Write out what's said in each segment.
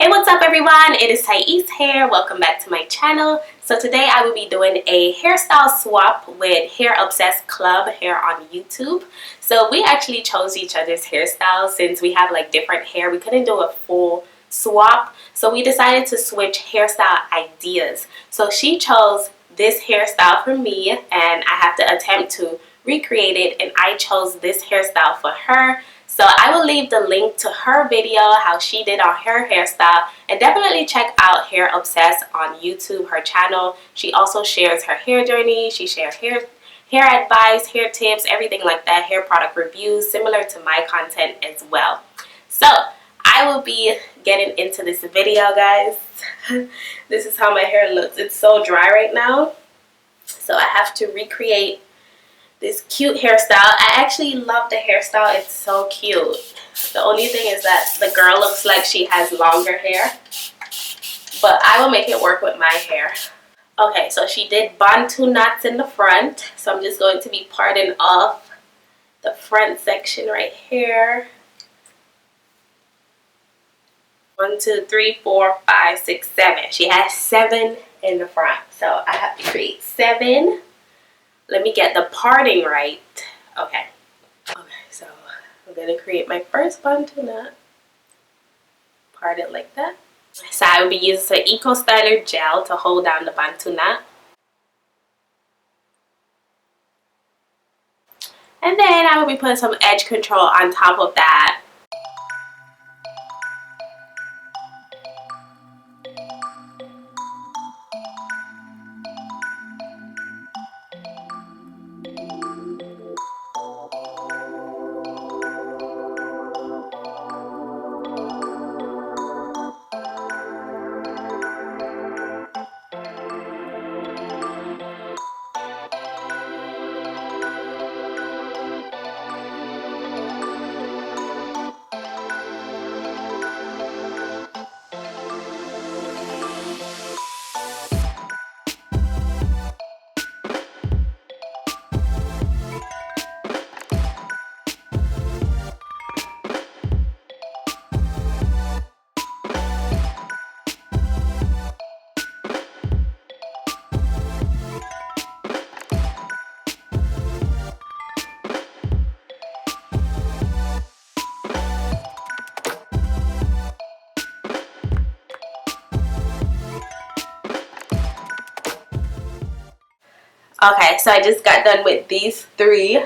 Hey, what's up everyone? It is Thais here. Welcome back to my channel. So today I will be doing a hairstyle swap with Hair Obsessed Club here on YouTube. So we actually chose each other's hairstyles since we have like different hair. We couldn't do a full swap. So we decided to switch hairstyle ideas. So she chose this hairstyle for me and I have to attempt to recreate it, and I chose this hairstyle for her. So I will leave the link to her video, how she did on her hairstyle, and definitely check out Hair Obsessed on YouTube, her channel. She also shares her hair journey. She shares hair advice, hair tips, everything like that, hair product reviews, similar to my content as well. So I will be getting into this video, guys. This is how my hair looks. It's so dry right now, so I have to recreate this cute hairstyle. I actually love the hairstyle. It's so cute. The only thing is that the girl looks like she has longer hair, but I will make it work with my hair. Okay, so she did Bantu knots in the front, so I'm just going to be parting off the front section right here. 1, 2, 3, 4, 5, 6, 7. She has 7 in the front, so I have to create 7. Let me get the parting right. Okay, so I'm going to create my first Bantu knot. Part it like that. So I will be using some Eco Styler gel to hold down the Bantu knot. And then I will be putting some edge control on top of that. Okay, so I just got done with these 3.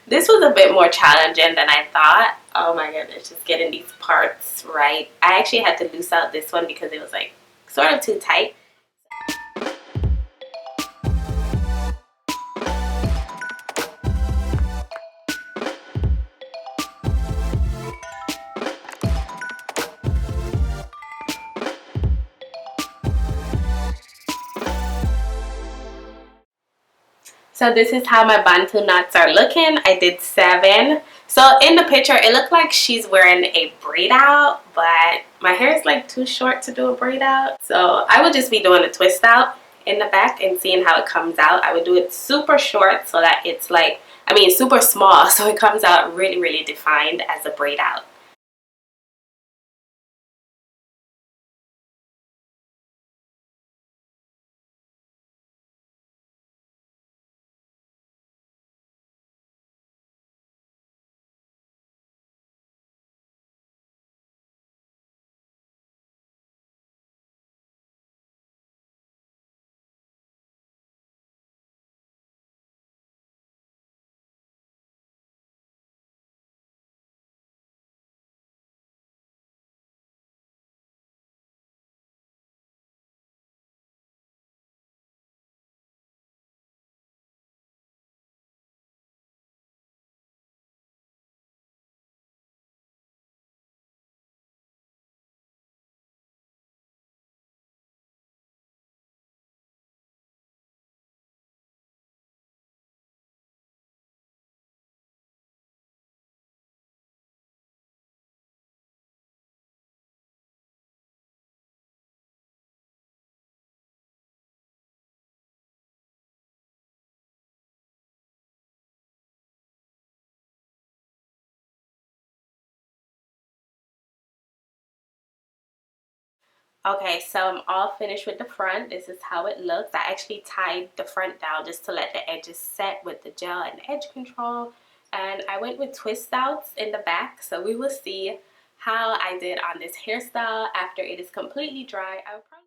This was a bit more challenging than I thought. Oh my goodness, just getting these parts right. I actually had to loose out this one because it was like sort of too tight. So this is how my Bantu knots are looking. I did 7. So in the picture, it looked like she's wearing a braid out, but my hair is like too short to do a braid out. So I would just be doing a twist out in the back and seeing how it comes out. I would do it super short so that it's like, super small, so it comes out really, really defined as a braid out. Okay, so I'm all finished with the front. This is how it looks. I actually tied the front down just to let the edges set with the gel and edge control. And I went with Twistouts in the back, so we will see how I did on this hairstyle after it is completely dry. I will probably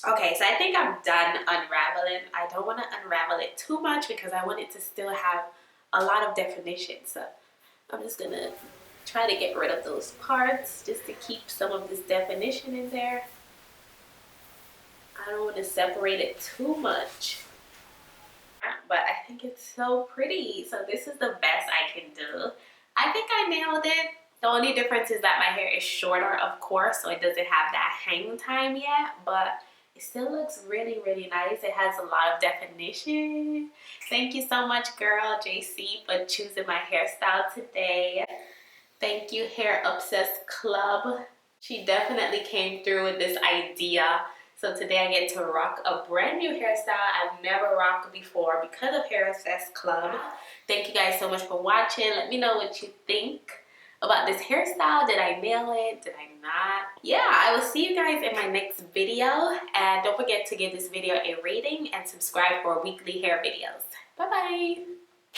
Okay, so I think I'm done unraveling. I don't want to unravel it too much because I want it to still have a lot of definition. So I'm just gonna try to get rid of those parts just to keep some of this definition in there. I don't want to separate it too much, but I think it's so pretty. So this is the best I can do. I think I nailed it. The only difference is that my hair is shorter, of course, so it doesn't have that hang time yet, but it still looks really, really nice. It has a lot of definition. Thank you so much, girl, JC, for choosing my hairstyle today. Thank you, Hair Obsessed Club. She definitely came through with this idea. So today I get to rock a brand new hairstyle I've never rocked before because of Hair Obsessed Club. Thank you guys so much for watching. Let me know what you think about this hairstyle. Did I nail it? Did I not? Yeah, I will see you guys in my next video. And don't forget to give this video a rating and subscribe for weekly hair videos. Bye-bye.